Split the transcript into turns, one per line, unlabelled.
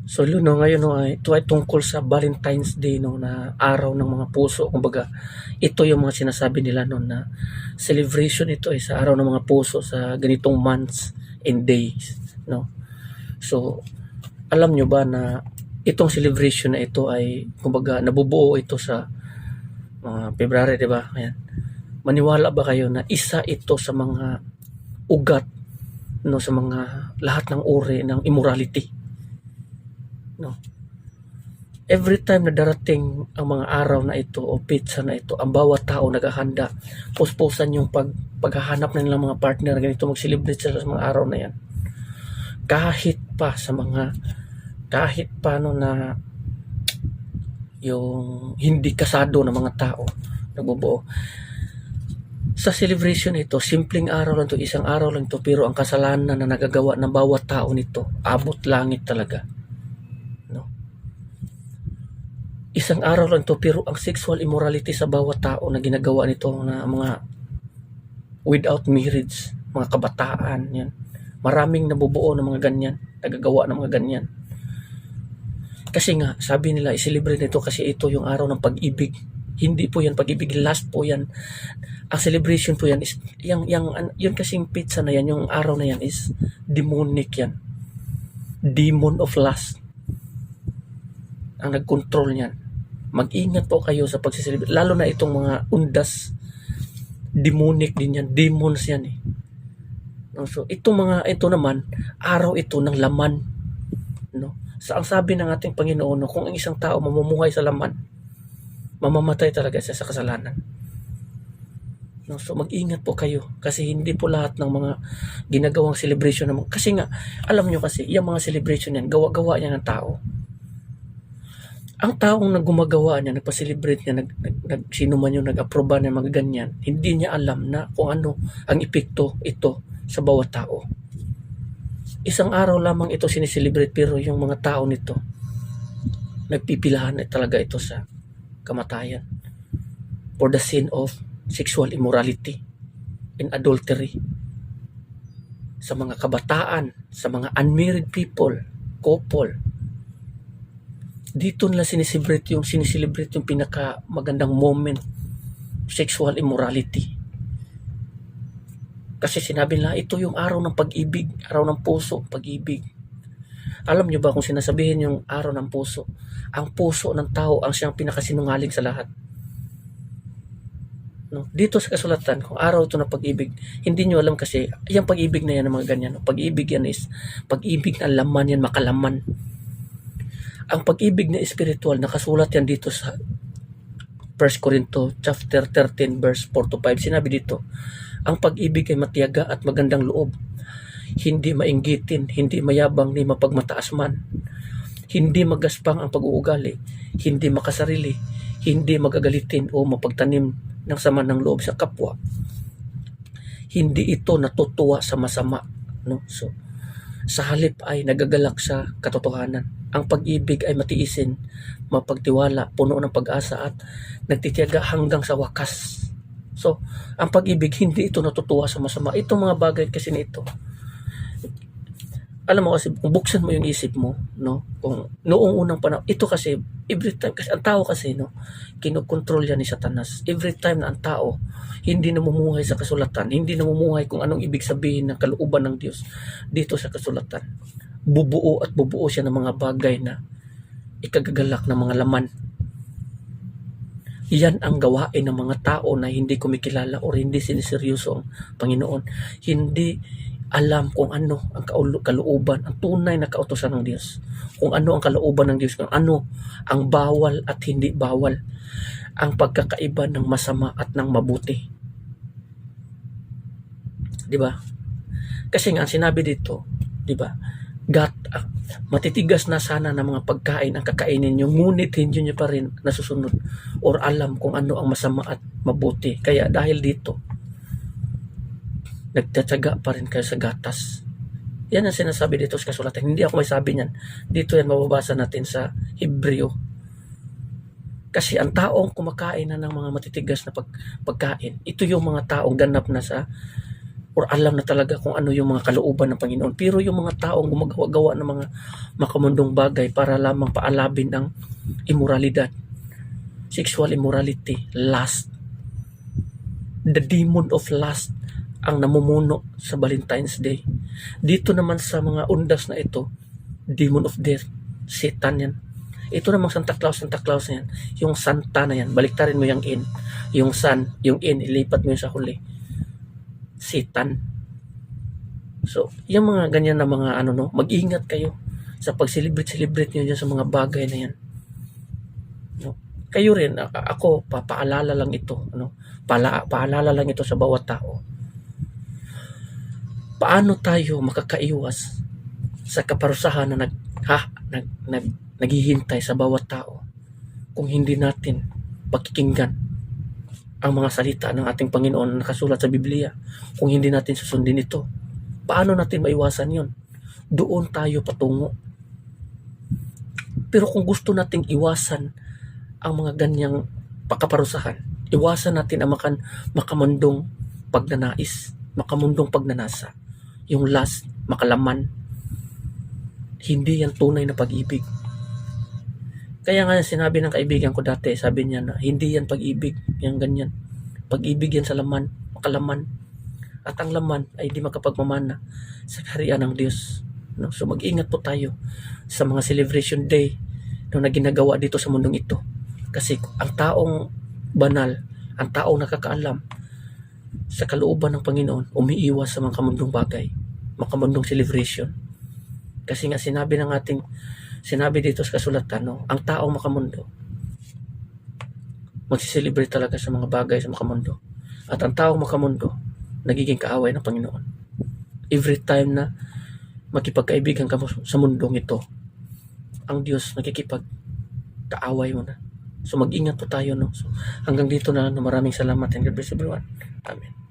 So yun no, ngayon no, ito ay tungkol sa Valentine's Day no, na araw ng mga puso. Kumbaga, ito yung mga sinasabi nila no, na celebration ito ay sa araw ng mga puso sa ganitong months and days. No? So, alam nyo ba na itong celebration na ito ay, kumbaga, nabubuo ito sa mga February, di ba? Ayan. Maniwala ba kayo na isa ito sa mga ugat no, sa mga lahat ng uri ng immorality? No? Every time na darating ang mga araw na ito o pizza na ito, ang bawat tao naghahanda, puspusan yung paghahanap na nilang mga partner, ganito mag-celebrate sila sa mga araw na yan. Kahit pa no na yung hindi kasado na mga tao nagbubuo. Sa celebration ito, simpleng araw lang to, isang araw lang to, pero ang kasalanan na nagagawa ng bawat tao nito, abot langit talaga. No? Isang araw lang to, pero ang sexual immorality sa bawat tao na ginagawa nito na mga without marriage, mga kabataan, yan. Maraming nabubuo ng mga ganyan, nagagawa ng mga ganyan. Kasi nga, sabi nila, i-celebrate nito kasi ito yung araw ng pag-ibig. Hindi po yan pag-ibig, last po yan. Ang celebration po yan is, yung kasing pizza na yan, yung araw na yan is demonic yan. Demon of lust ang nag-control niyan. Mag-ingat po kayo sa pag-celebrate. Lalo na itong mga undas, demonic din yan. Demons yan eh. So, ito naman, araw ito ng laman. No? So, ang sabi ng ating Panginoon, no, kung ang isang tao mamumuhay sa laman, mamamatay talaga siya sa kasalanan. No, so mag-ingat po kayo kasi hindi po lahat ng mga ginagawang celebration naman. Kasi nga, alam nyo kasi, yung mga celebration yan, gawa-gawa yan ng tao. Ang taong naggumagawa niya, nagpa-celebrate niya, sino man yung nag-aproba na mga ganyan, hindi niya alam na kung ano ang epekto ito sa bawat tao. Isang araw lamang ito sineselebrate pero yung mga tao nito, nagpipilahan na talaga ito sa kamatayan for the sin of sexual immorality and adultery. Sa mga kabataan, sa mga unmarried people, couple, dito nila sineselebrate yung pinaka magandang moment, sexual immorality. Kasi sinabi nila, ito yung araw ng pag-ibig, araw ng puso, pag-ibig. Alam nyo ba kung sinasabihin yung araw ng puso, ang puso ng tao ang siyang pinakasinungaling sa lahat. No? Dito sa kasulatan, kung araw ito ng pag-ibig, hindi nyo alam kasi, yung pag-ibig na yan, ng mga ganyan, pag-ibig yan is, pag-ibig na laman yan, makalaman. Ang pag-ibig na espiritual, nakasulat yan dito sa 1 Corinto chapter 13 verse 4 to 5. Sinabi dito, ang pag-ibig ay matiyaga at magandang loob. Hindi mainggitin, hindi mayabang ni mapagmataas man. Hindi magaspang ang pag-uugali, hindi makasarili, hindi magagalitin o mapagtanim ng sama ng loob sa kapwa. Hindi ito natutuwa sa masama. No? So, sa halip ay nagagalak sa katotohanan. Ang pag-ibig ay matiisin, mapagtiwala, puno ng pag-asa at nagtitiyaga hanggang sa wakas. So, ang pag-ibig, hindi ito natutuwa sa masama. Itong mga bagay kasi nito, alam mo kasi, kung buksan mo yung isip mo, no? Kung noong unang panahon, ito kasi, every time, kasi ang tao kasi, no? Kinokontrol yan ni Satanas. Every time na ang tao, hindi namumuhay sa kasulatan, hindi namumuhay kung anong ibig sabihin ng kalooban ng Diyos dito sa kasulatan. Bubuo at bubuo siya ng mga bagay na ikagagalak ng mga laman. Yan ang gawain ng mga tao na hindi kumikilala o hindi siniseryoso ang Panginoon. Hindi alam kung ano ang kalooban, ang tunay na kautusan ng Diyos. Kung ano ang kalooban ng Diyos, kung ano ang bawal at hindi bawal. Ang pagkakaiba ng masama at ng mabuti. Di ba? Kasi nga, ang sinabi dito, di ba? Matitigas na sana ng mga pagkain ang kakainin nyo, ngunit hindi nyo pa rin nasusunod or alam kung ano ang masama at mabuti. Kaya dahil dito, nagtatyaga pa rin kayo sa gatas. Yan ang sinasabi dito sa kasulatan. Hindi ako may sabi niyan. Dito yan mababasa natin sa Hebreo. Kasi ang taong kumakain na ng mga matitigas na pagkain, ito yung mga taong ganap na sa or alam na talaga kung ano yung mga kalooban ng Panginoon. Pero yung mga taong gumagawa-gawa ng mga makamundong bagay para lamang paalabin ang immoralidad, sexual immorality, lust, the demon of lust ang namumuno sa Valentine's Day. Dito naman sa mga undas na ito, demon of death, Satan yan. Ito namang Santa Claus na yan. Yung Santa na yan, baliktarin mo yung in. Yung sun, yung in, ilipat mo yun sa huli. Satan. So, yung mga ganyan na mga mag-ingat kayo sa pag-celebrate nyo dyan sa mga bagay na yan. No? Kayo rin, ako, papaalala lang ito. Paalala lang ito sa bawat tao. Paano tayo makakaiwas sa kaparusahan na naghihintay sa bawat tao kung hindi natin pakikinggan ang mga salita ng ating Panginoon na nakasulat sa Biblia, kung hindi natin susundin ito? Paano natin maiwasan yon? Doon tayo patungo. Pero kung gusto nating iwasan ang mga ganyang pakaparusahan, iwasan natin ang makamundong pagnanais, makamundong pagnanasa, yung lust, makalaman. Hindi yan tunay na pag-ibig. Kaya nga sinabi ng kaibigan ko dati, sabi niya na hindi yan pag-ibig, yung ganyan. Pag-ibig yan sa laman, makalaman. At ang laman ay hindi makapagmamana sa kaharian ng Diyos. No? So mag-ingat po tayo sa mga celebration day na ginagawa dito sa mundong ito. Kasi ang taong banal, ang taong nakakaalam sa kalooban ng Panginoon, umiiwas sa mga kamundong bagay, makamundong celebration. Kasi nga sinabi dito sa kasulatan, ang taong makamundo, magsiselebrate talaga sa mga bagay sa makamundo. At ang taong makamundo, nagiging kaaway ng Panginoon. Every time na makipagkaibigan ka sa mundong ito, ang Diyos nakikipagkaaway mo na. So mag-ingat po tayo. So hanggang dito na lang. Maraming salamat and God bless everyone. Amen.